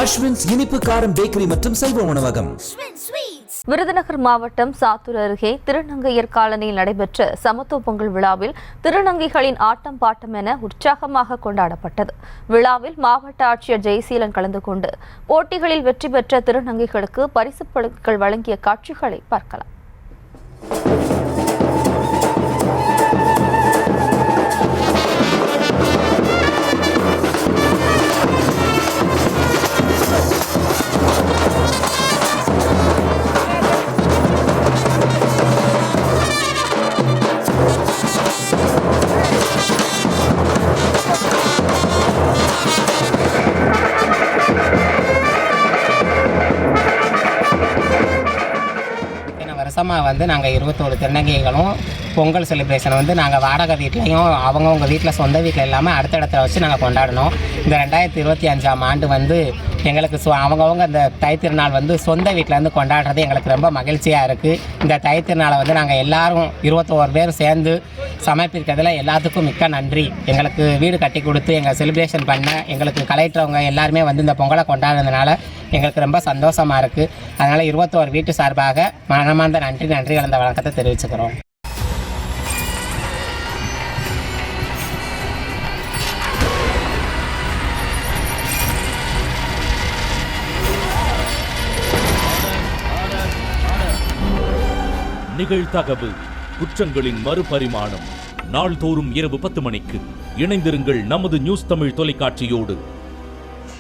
அஸ்வின்ஸ் இனிப்பு காரம் பேக்கரி மற்றும் சைவ உணவகம். விருதுநகர் மாவட்டம் சாத்தூர் அருகே திருநங்கையர் காலனியில் நடைபெற்ற சமத்துவ பொங்கல் விழாவில் திருநங்கைகளின் ஆட்டம் பாட்டம் என உற்சாகமாக கொண்டாடப்பட்டது. விழாவில் மாவட்ட ஆட்சியர் ஜெயசீலன் கலந்து கொண்டு போட்டிகளில் வெற்றி பெற்ற திருநங்கைகளுக்கு பரிசுப் பொருட்கள் வழங்கிய காட்சிகளை பார்க்கலாம். வருஷமாக நாங்கள் 21 திருநங்கைகளும் பொங்கல் செலிப்ரேஷன் நாங்கள் வாடகை வீட்லையும் அவங்கவுங்க வீட்டில் சொந்த வீட்டில் இல்லாமல் அடுத்த வச்சு நாங்கள் கொண்டாடினோம். இந்த 2025ஆம் ஆண்டு எங்களுக்கு அவங்கவுங்க இந்த தைத்திருநாள் சொந்த வீட்டில் கொண்டாடுறது எங்களுக்கு ரொம்ப மகிழ்ச்சியாக இருக்குது. இந்த தைத்திருநாளை நாங்கள் எல்லாரும் 21 பேர் சேர்ந்து சமர்ப்பிக்கிறதுல எல்லாத்துக்கும் மிக்க நன்றி. எங்களுக்கு வீடு கட்டி கொடுத்து எங்கள் செலிப்ரேஷன் பண்ண எங்களுக்கு கலெக்டரவங்க எல்லாருமே இந்த பொங்கலை கொண்டாடுறதுனால எங்களுக்கு ரொம்ப சந்தோஷமாக இருக்குது. அதனால் 21 வீட்டு சார்பாக மனமார்ந்த நன்றி கலந்த வணக்கத்தை தெரிவிச்சுக்கிறோம். நிகழ்தகவு குற்றங்களின் மறுபரிமாணம் நாள்தோறும் இரவு 10 மணிக்கு இணைந்திருங்கள் நமது நியூஸ் தமிழ் தொலைக்காட்சியோடு.